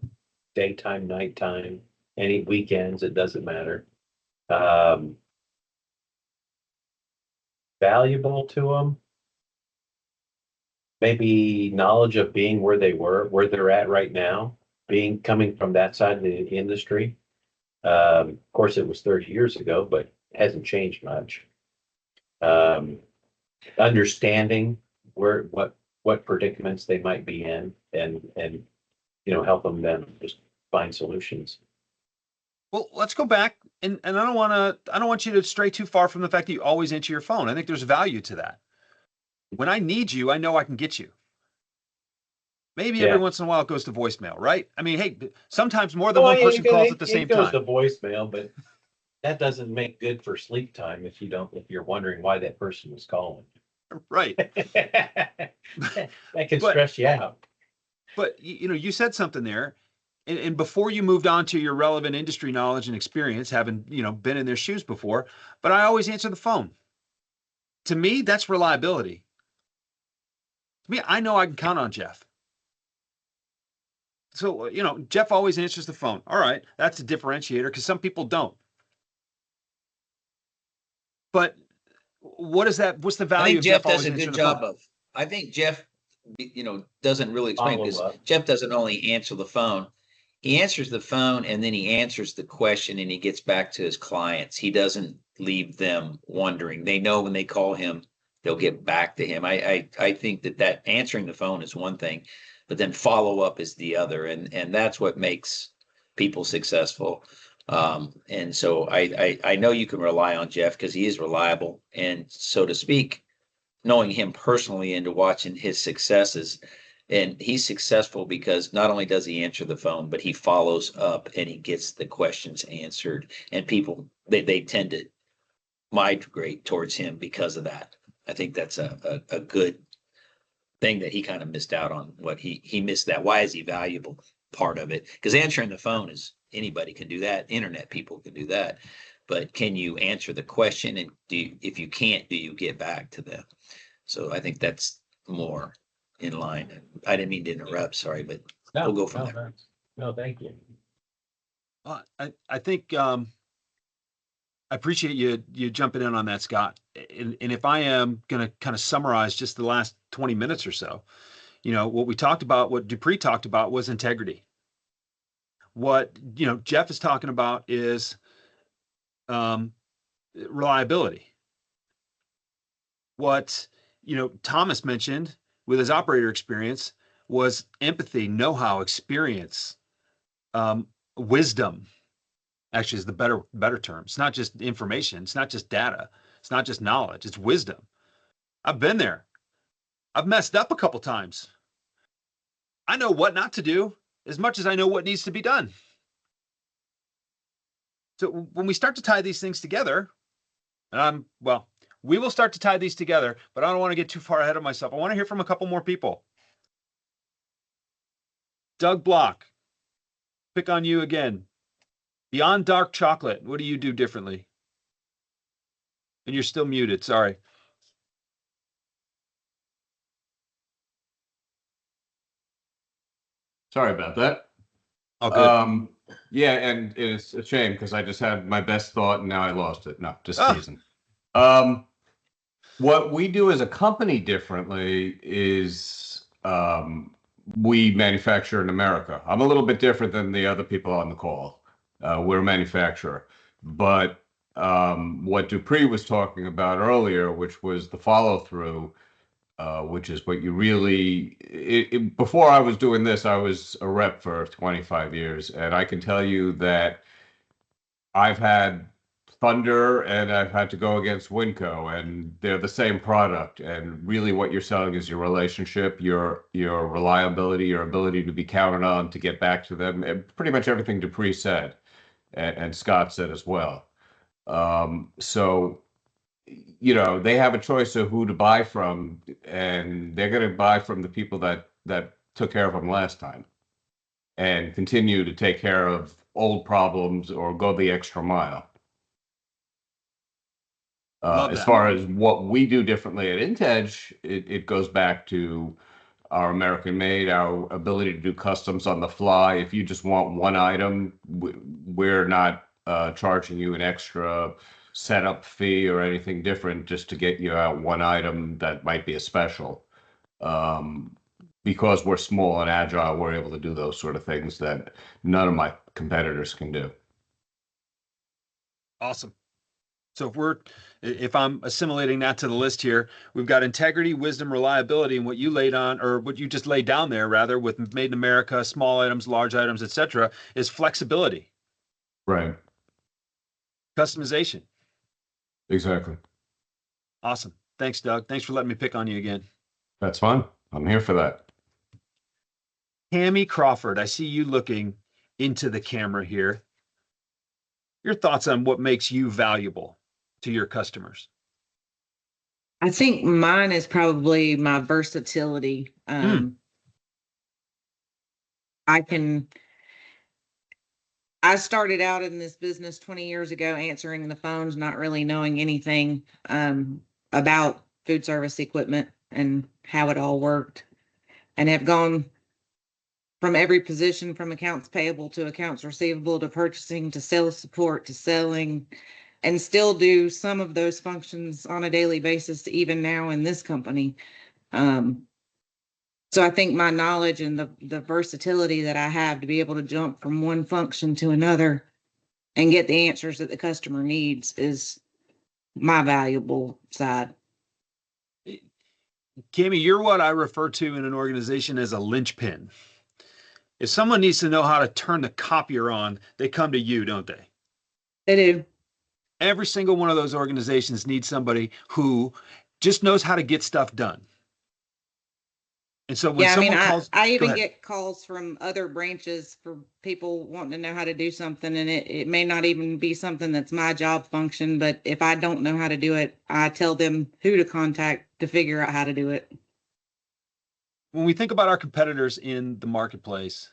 daytime, nighttime, any weekends, it doesn't matter. Valuable to them. Maybe knowledge of being where they're at right now, coming from that side of the industry. Of course, it was 30 years ago, but it hasn't changed much. Understanding what predicaments they might be in, and helping them just find solutions. Well, let's go back, and I don't want you to stray too far from the fact that you always answer your phone. I think there's value to that. When I need you, I know I can get you. Maybe every once in a while it goes to voicemail, right? I mean, hey, sometimes more than one person calls at the same time. It goes to voicemail, but that doesn't make good for sleep time if you're wondering why that person was calling. Right. That can stress you out. But you said something there, and before you moved on to your relevant industry knowledge and experience, having been in their shoes before, but I always answer the phone. To me, that's reliability. To me, I know I can count on Jeff. So, Jeff always answers the phone. All right, that's a differentiator because some people don't. But what's the value? I think of Jeff Jeff does a good job of. I think Jeff, doesn't really explain, because Jeff doesn't only answer the phone. He answers the phone and then he answers the question and he gets back to his clients. He doesn't leave them wondering. They know when they call him, they'll get back to him. I think that answering the phone is one thing, but then follow up is the other. And that's what makes people successful. And so I know you can rely on Jeff because he is reliable. And so to speak, knowing him personally and to watching his successes, and he's successful because not only does he answer the phone, but he follows up and he gets the questions answered. And people, they tend to migrate towards him because of that. I think that's a good thing that he kind of missed out on. What he missed that. Why is he valuable? Part of it, because answering the phone is anybody can do that. Internet people can do that, but can you answer the question? And if you can't, do you get back to them? So I think that's more in line. I didn't mean to interrupt. Sorry, but we'll go from there. No, thank you. I think I appreciate you jumping in on that, Scott. And if I am going to kind of summarize just the last 20 minutes or so, what we talked about, what Dupree talked about was integrity. What, Jeff is talking about is reliability. What, Thomas mentioned with his operator experience was empathy, know-how, experience, wisdom. Actually, is the better term. It's not just information. It's not just data. It's not just knowledge. It's wisdom. I've been there. I've messed up a couple times. I know what not to do as much as I know what needs to be done. So when we start to tie these things together, we will start to tie these together, but I don't want to get too far ahead of myself. I want to hear from a couple more people. Doug Block, pick on you again. Beyond dark chocolate, what do you do differently? And you're still muted, sorry. Sorry about that. Oh, good. Yeah, and it's a shame because I just had my best thought and now I lost it. No, just teasing. What we do as a company differently is we manufacture in America. I'm a little bit different than the other people on the call. We're a manufacturer. But what Dupree was talking about earlier, which was the follow-through, which is what you really, before I was doing this, I was a rep for 25 years. And I can tell you that I've had Thunder and I've had to go against Winco, and they're the same product. And really what you're selling is your relationship, your reliability, your ability to be counted on to get back to them, and pretty much everything Dupree said and Scott said as well. So, they have a choice of who to buy from, and they're going to buy from the people that took care of them last time and continue to take care of old problems or go the extra mile. As far as what we do differently at Intedge, it goes back to our American made, our ability to do customs on the fly. If you just want one item, we're not charging you an extra setup fee or anything different just to get you out one item that might be a special. Because we're small and agile, we're able to do those sort of things that none of my competitors can do. Awesome. So if I'm assimilating that to the list here, we've got integrity, wisdom, reliability, and what you laid on, or what you just laid down there rather, with Made in America, small items, large items, etc., is flexibility. Right. Customization. Exactly. Awesome. Thanks, Doug. Thanks for letting me pick on you again. That's fun. I'm here for that. Tammy Crawford, I see you looking into the camera here. Your thoughts on what makes you valuable to your customers? I think mine is probably my versatility. I started out in this business 20 years ago, answering the phones, not really knowing anything about food service equipment and how it all worked, and have gone from every position, from accounts payable to accounts receivable to purchasing to sales support to selling, and still do some of those functions on a daily basis, even now in this company. So I think my knowledge and the versatility that I have to be able to jump from one function to another and get the answers that the customer needs is my valuable side. Cammy, you're what I refer to in an organization as a linchpin. If someone needs to know how to turn the copier on, they come to you, don't they? They do. Every single one of those organizations needs somebody who just knows how to get stuff done. And so when someone calls, I even get calls from other branches for people wanting to know how to do something, and it may not even be something that's my job function, but if I don't know how to do it, I tell them who to contact to figure out how to do it. When we think about our competitors in the marketplace,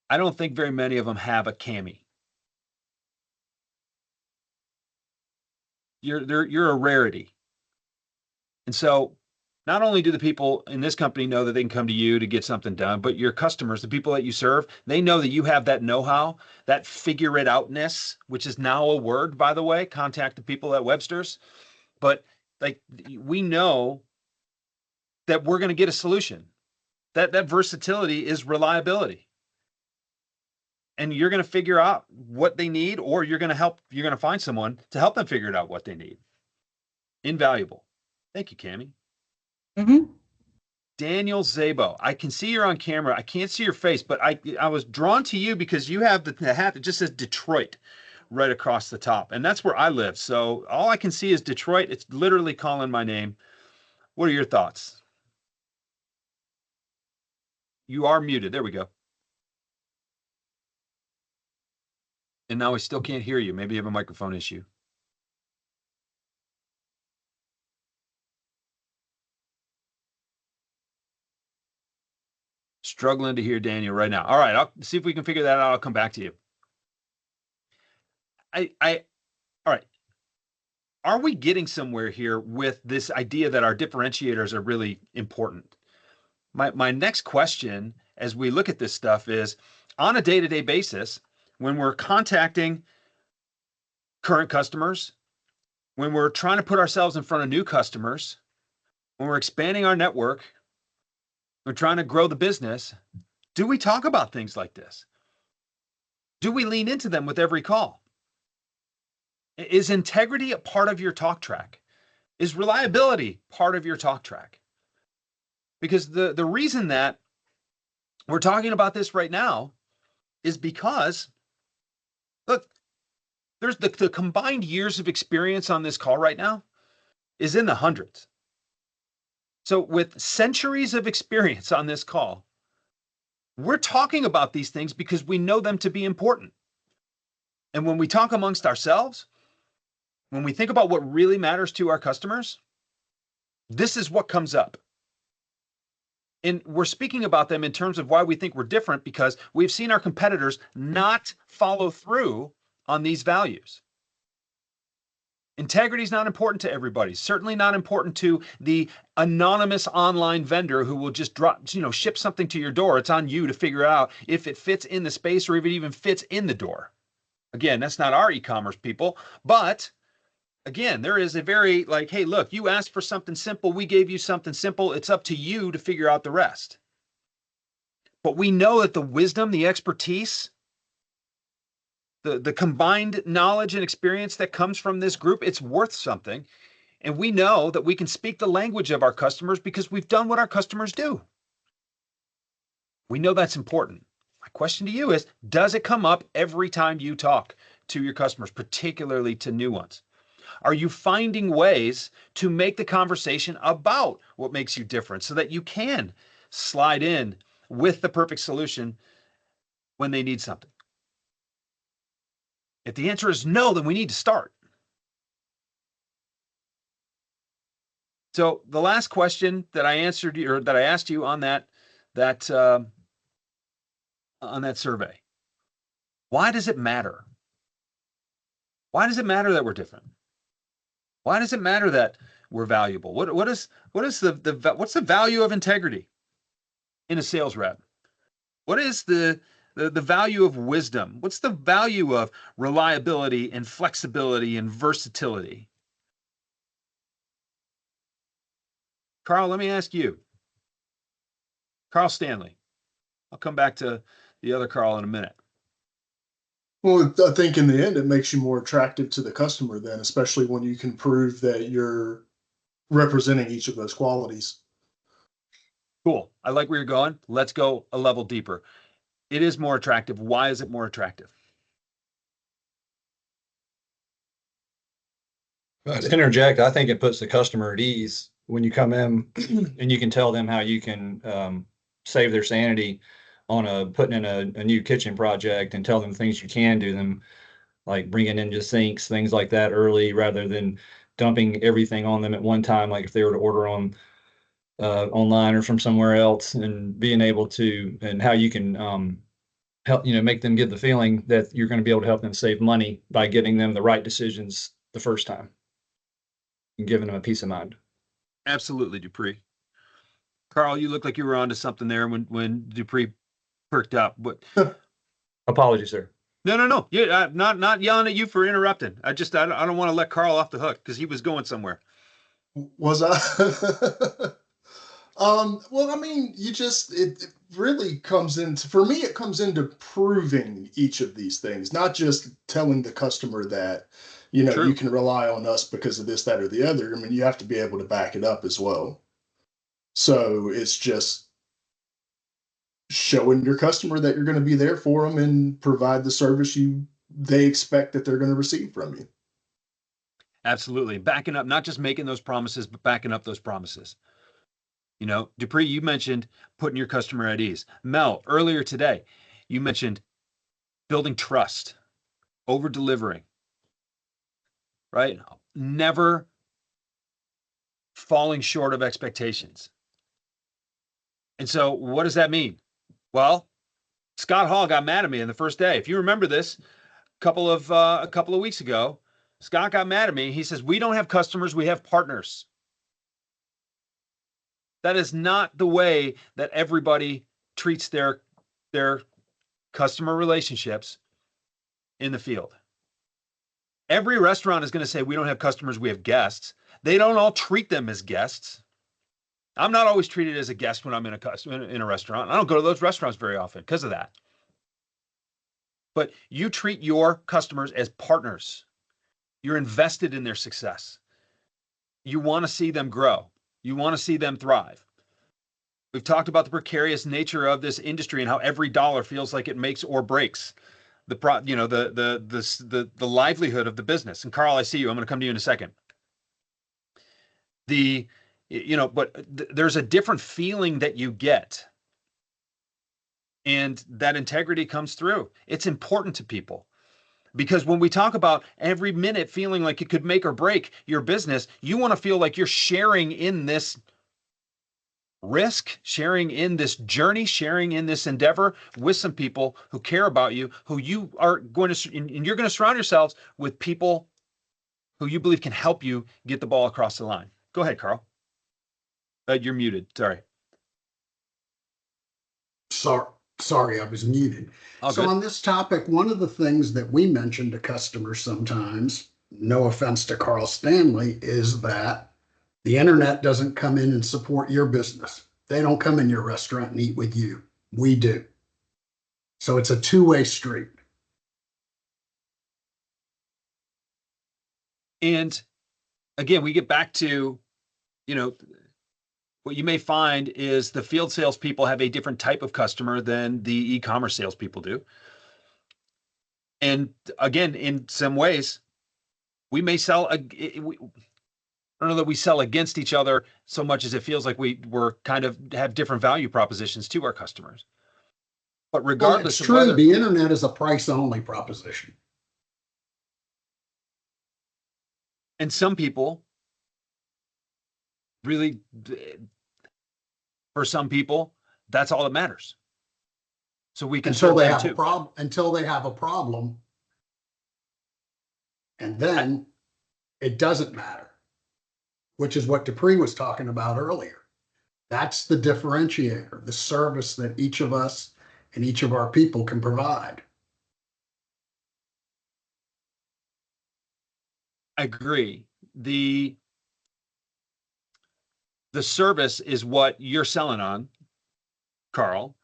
I don't think very many of them have a Cammy. You're a rarity. And so not only do the people in this company know that they can come to you to get something done, but your customers, the people that you serve, they know that you have that know-how, that figure it outness, which is now a word, by the way. Contact the people at Webster's. But like, we know that we're going to get a solution. That versatility is reliability. And you're going to figure out what they need, or you're going to find someone to help them figure it out what they need. Invaluable. Thank you, Cammy. Mm-hmm. Daniel Zabo, I can see you're on camera. I can't see your face, but I was drawn to you because you have the hat that just says Detroit right across the top. And that's where I live. So all I can see is Detroit. It's literally calling my name. What are your thoughts? You are muted. There we go. And now I still can't hear you. Maybe you have a microphone issue. Struggling to hear Daniel right now. All right, I'll see if we can figure that out. I'll come back to you. All right. Are we getting somewhere here with this idea that our differentiators are really important? My next question as we look at this stuff is, on a day-to-day basis, when we're contacting current customers, when we're trying to put ourselves in front of new customers, when we're expanding our network, we're trying to grow the business, do we talk about things like this? Do we lean into them with every call? Is integrity a part of your talk track? Is reliability part of your talk track? Because the reason that we're talking about this right now is because, look, there's the combined years of experience on this call right now is in the hundreds. So with centuries of experience on this call, we're talking about these things because we know them to be important. And when we talk amongst ourselves, when we think about what really matters to our customers, this is what comes up. And we're speaking about them in terms of why we think we're different, because we've seen our competitors not follow through on these values. Integrity is not important to everybody. Certainly not important to the anonymous online vendor who will just ship something to your door. It's on you to figure out if it fits in the space or if it even fits in the door. Again, that's not our e-commerce people, but again, there is a very hey, look, you asked for something simple. We gave you something simple. It's up to you to figure out the rest. But we know that the wisdom, the expertise, the combined knowledge and experience that comes from this group, it's worth something. And we know that we can speak the language of our customers because we've done what our customers do. We know that's important. My question to you is, does it come up every time you talk to your customers, particularly to new ones? Are you finding ways to make the conversation about what makes you different so that you can slide in with the perfect solution when they need something? If the answer is no, then we need to start. So the last question that I answered, or that I asked you on that survey, why does it matter? Why does it matter that we're different? Why does it matter that we're valuable? What's the value of integrity in a sales rep? What is the value of wisdom? What's the value of reliability and flexibility and versatility? Carl, let me ask you. Carl Stanley. I'll come back to the other Carl in a minute. Well, I think in the end, it makes you more attractive to the customer then, especially when you can prove that you're representing each of those qualities. Cool. I like where you're going. Let's go a level deeper. It is more attractive. Why is it more attractive? To interject, I think it puts the customer at ease when you come in and you can tell them how you can save their sanity on putting in a new kitchen project, and tell them things you can do them, like bringing in just sinks, things like that early, rather than dumping everything on them at one time, like if they were to order on online or from somewhere else, and being able to, and how you can help, make them get the feeling that you're going to be able to help them save money by getting them the right decisions the first time and giving them a peace of mind. Absolutely, Dupree. Carl, you look like you were onto something there when Dupree perked up. But apologies, sir. No. Yeah, not yelling at you for interrupting. I don't want to let Carl off the hook because he was going somewhere. Was I? Well, I mean, it really comes into, for me, it comes into proving each of these things, not just telling the customer that, True. You can rely on us because of this, that, or the other. I mean, you have to be able to back it up as well. So it's just showing your customer that you're going to be there for them and provide the service they expect that they're going to receive from you. Absolutely. Backing up, not just making those promises, but backing up those promises. Dupree, you mentioned putting your customer at ease. Mel, earlier today, you mentioned building trust, over delivering, right? Never falling short of expectations. And so what does that mean? Well, Scott Hall got mad at me in the first day. If you remember this, a couple of weeks ago, Scott got mad at me. He says, "We don't have customers, we have partners." That is not the way that everybody treats their customer relationships in the field. Every restaurant is going to say, "We don't have customers, we have guests." They don't all treat them as guests. I'm not always treated as a guest when I'm in a restaurant. I don't go to those restaurants very often because of that. But you treat your customers as partners. You're invested in their success. you want to see them grow. You want to see them thrive. We've talked about the precarious nature of this industry and how every dollar feels like it makes or breaks the livelihood of the business. And Carl, I see you. I'm going to come to you in a second. There's a different feeling that you get, and that integrity comes through. It's important to people. Because when we talk about every minute feeling like it could make or break your business, you want to feel like you're sharing in this risk, sharing in this journey, sharing in this endeavor with some people who care about you, who you are going to, and you're going to surround yourselves with people who you believe can help you get the ball across the line. Go ahead, Carl. You're muted. Sorry. Sorry, I was muted. So on this topic, one of the things that we mention to customers sometimes, no offense to Carl Stanley, is that the internet doesn't come in and support your business. They don't come in your restaurant and eat with you. We do. So it's a two-way street. And again, we get back to, what you may find is the field salespeople have a different type of customer than the e-commerce salespeople do. And again, in some ways, we may sell, I don't know that we sell against each other so much as it feels like we're kind of have different value propositions to our customers. But regardless of whether the internet is a price-only proposition. And some people really, for some people, that's all that matters. So we can until they have a problem, and then it doesn't matter, which is what Dupree was talking about earlier. That's the differentiator, the service that each of us and each of our people can provide. I agree. The service is what you're selling on, Carl.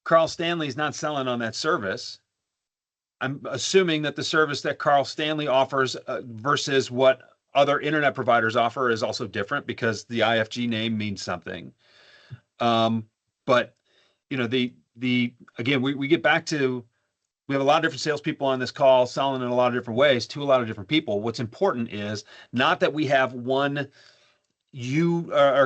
Carl Stanley's not selling on that service. I'm assuming that the service that Carl Stanley offers versus what other internet providers offer is also different because the IFG name means something. But again, we get back to, we have a lot of different salespeople on this call selling in a lot of different ways to a lot of different people. What's important is not that we have one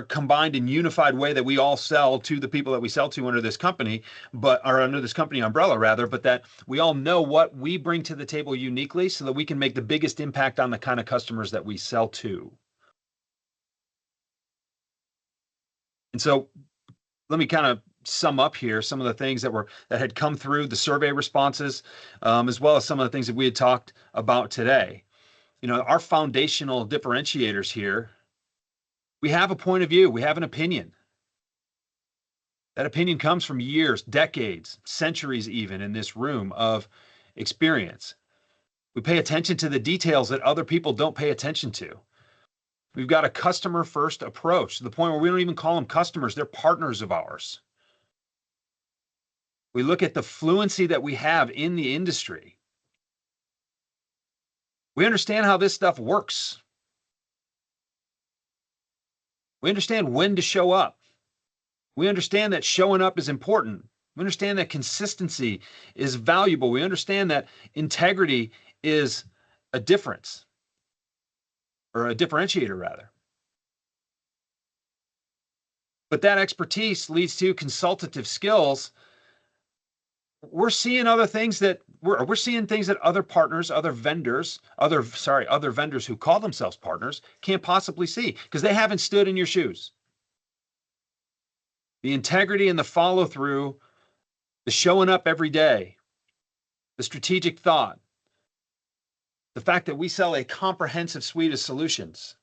combined and unified way that we all sell to the people that we sell to under this company, under this company umbrella rather, but that we all know what we bring to the table uniquely so that we can make the biggest impact on the kind of customers that we sell to. And so let me kind of sum up here some of the things that had come through the survey responses, as well as some of the things that we had talked about today. Our foundational differentiators here. We have a point of view. We have an opinion. That opinion comes from years, decades, centuries even in this room of experience. We pay attention to the details that other people don't pay attention to. We've got a customer-first approach to the point where we don't even call them customers. They're partners of ours. We look at the fluency that we have in the industry. We understand how this stuff works. We understand when to show up. We understand that showing up is important. We understand that consistency is valuable. We understand that integrity is a difference, or a differentiator rather. But that expertise leads to consultative skills. We're seeing other things that we're seeing things that other partners, other vendors who call themselves partners can't possibly see because they haven't stood in your shoes. The integrity and the follow through, the showing up every day, the strategic thought, the fact that we sell a comprehensive suite of solutions.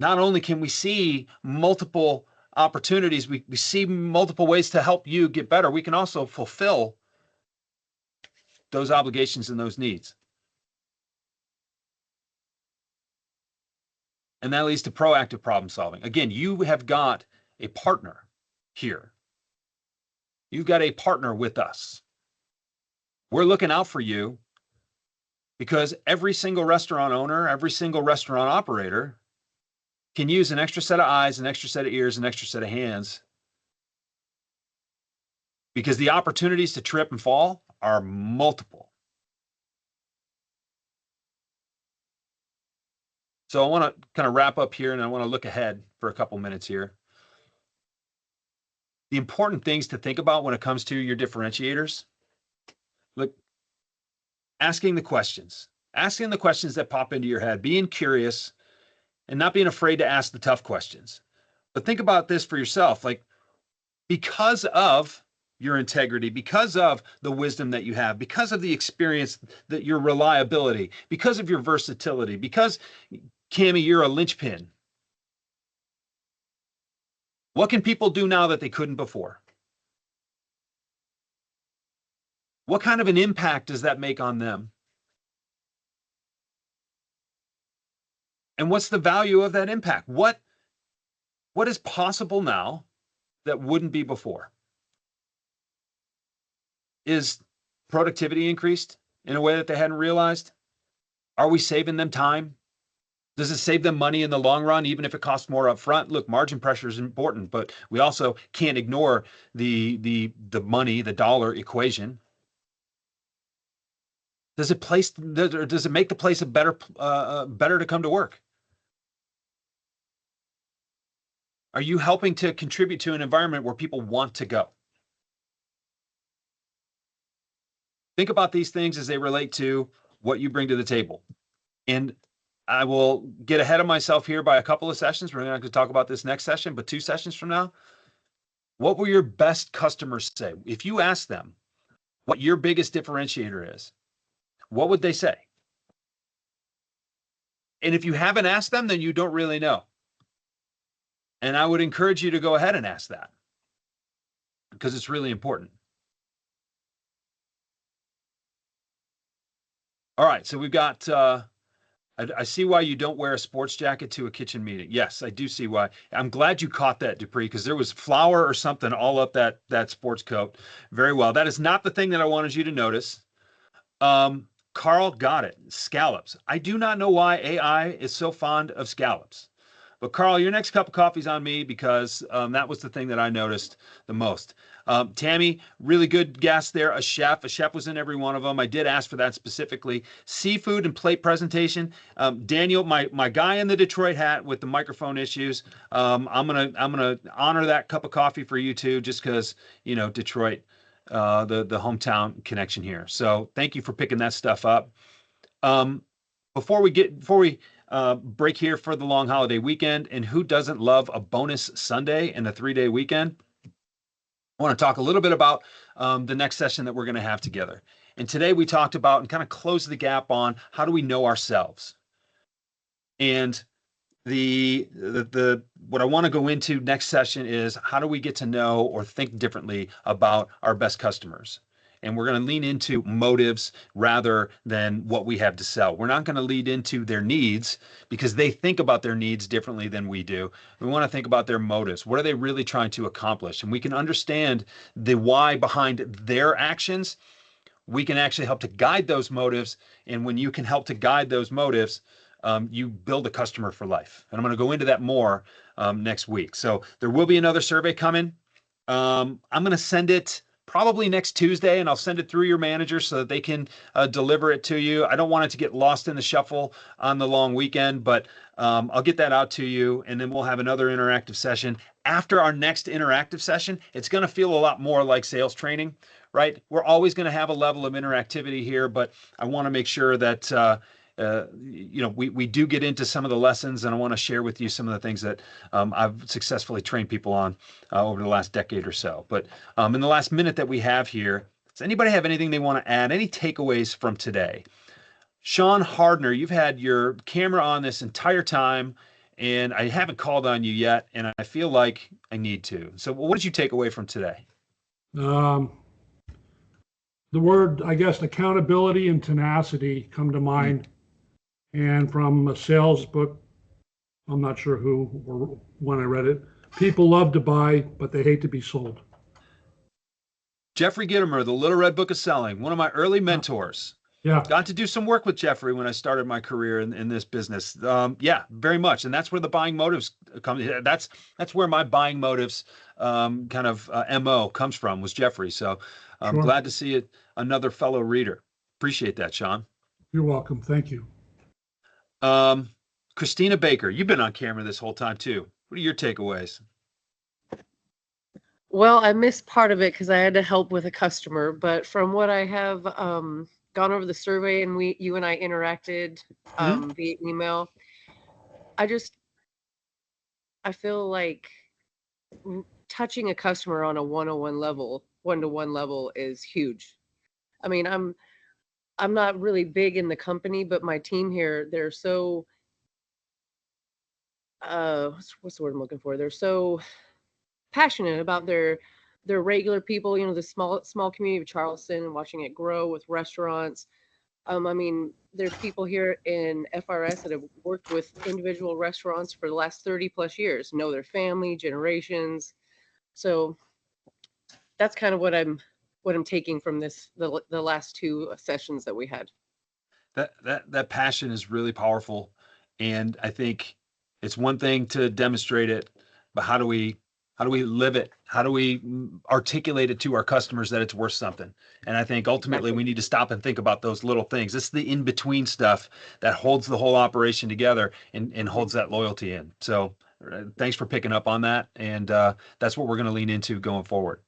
Not only can we see multiple opportunities, we see multiple ways to help you get better, we can also fulfill those obligations and those needs. And that leads to proactive problem solving. Again, you have got a partner here. You've got a partner with us. We're looking out for you because every single restaurant owner, every single restaurant operator can use an extra set of eyes, an extra set of ears, an extra set of hands, because the opportunities to trip and fall are multiple. So I want to kind of wrap up here, and I want to look ahead for a couple minutes here. The important things to think about when it comes to your differentiators, look, asking the questions that pop into your head, being curious and not being afraid to ask the tough questions. But think about this for yourself, like, because of your integrity, because of the wisdom that you have, because of the experience, that your reliability, because of your versatility, because, Cammie, you're a linchpin. What can people do now that they couldn't before? What kind of an impact does that make on them? And what's the value of that impact? What is possible now that wouldn't be before? Is productivity increased in a way that they hadn't realized? Are we saving them time? Does it save them money in the long run, even if it costs more up front? Look, margin pressure is important, but we also can't ignore the money, the dollar equation. Does it make the place a better to come to work? Are you helping to contribute to an environment where people want to go? Think about these things as they relate to what you bring to the table. And I will get ahead of myself here by a couple of sessions. We're not going to talk about this next session, but 2 sessions from now. What will your best customers say? If you ask them what your biggest differentiator is, what would they say? And if you haven't asked them, then you don't really know. And I would encourage you to go ahead and ask that, because it's really important. All right, so we've got, I see why you don't wear a sports jacket to a kitchen meeting. Yes, I do see why. I'm glad you caught that, Dupree, because there was flour or something all up that sports coat. Very well. That is not the thing that I wanted you to notice. Carl got it. Scallops. I do not know why AI is so fond of scallops. But Carl, your next cup of coffee is on me, because that was the thing that I noticed the most. Tammy, really good guest there. A chef was in every one of them. I did ask for that specifically. Seafood and plate presentation. Daniel, my guy in the Detroit hat with the microphone issues. I'm gonna honor that cup of coffee for you too, just because, you know, Detroit, the hometown connection here. So thank you for picking that stuff up. Before we break here for the long holiday weekend, and who doesn't love a bonus Sunday and a 3-day weekend? I want to talk a little bit about the next session that we're going to have together. And today we talked about and kind of close the gap on how do we know ourselves. And what I want to go into next session is how do we get to know or think differently about our best customers. And we're going to lean into motives rather than what we have to sell. We're not going to lead into their needs, because they think about their needs differently than we do. We want to think about their motives. What are they really trying to accomplish? And we can understand the why behind their actions. We can actually help to guide those motives. And when you can help to guide those motives, you build a customer for life. And I'm going to go into that more next week. So there will be another survey coming. I'm going to send it probably next Tuesday, and I'll send it through your manager so that they can deliver it to you. I don't want it to get lost in the shuffle on the long weekend, but I'll get that out to you, and then we'll have another interactive session. After our next interactive session, it's going to feel a lot more like sales training, right? We're always going to have a level of interactivity here, but I want to make sure that we do get into some of the lessons, and I want to share with you some of the things that I've successfully trained people on over the last decade or so. But in the last minute that we have here, does anybody have anything they want to add? Any takeaways from today? Sean Hardner, you've had your camera on this entire time, and I haven't called on you yet, and I feel like I need to. So what did you take away from today? The word, I guess, accountability and tenacity come to mind. And from a sales book, I'm not sure who or when I read it, people love to buy, but they hate to be sold. Jeffrey Gitomer, The Little Red Book of Selling, one of my early mentors. Yeah. Got to do some work with Jeffrey when I started my career in this business. Yeah, very much. And that's where the buying motives come. That's where my buying motives kind of MO comes from, was Jeffrey. So I'm glad to see it, another fellow reader. Appreciate that, Sean. You're welcome. Thank you. Christina Baker, you've been on camera this whole time too. What are your takeaways? Well, I missed part of it because I had to help with a customer, but from what I have gone over the survey and you and I interacted via email, I feel like touching a customer on a one-to-one level is huge. I mean, I'm not really big in the company, but my team here, they're so what's the word I'm looking for? They're so passionate about their regular people, you know, the small community of Charleston and watching it grow with restaurants. I mean, there's people here in FRS that have worked with individual restaurants for the last 30 plus years, know their family, generations. So that's kind of what I'm taking from the last two sessions that we had. That passion is really powerful. And I think it's one thing to demonstrate it, but how do we live it? How do we articulate it to our customers that it's worth something? And I think ultimately we need to stop and think about those little things. It's the in-between stuff that holds the whole operation together and holds that loyalty in. So thanks for picking up on that. And that's what we're going to lean into going forward.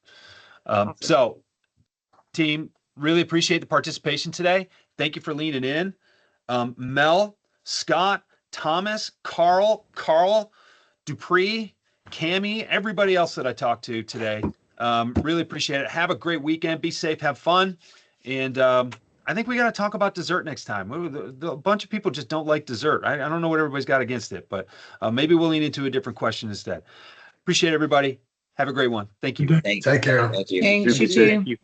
Awesome. So team, really appreciate the participation today. Thank you for leaning in. Mel, Scott, Thomas, Carl, Dupree, Cammie, everybody else that I talked to today. Really appreciate it. Have a great weekend. Be safe. Have fun. And I think we got to talk about dessert next time. A bunch of people just don't like dessert. I don't know what everybody's got against it, but maybe we'll lean into a different question instead. Appreciate everybody. Have a great one. Thank you. Thank Take care. Thank you. Thanks, you too. Thank you.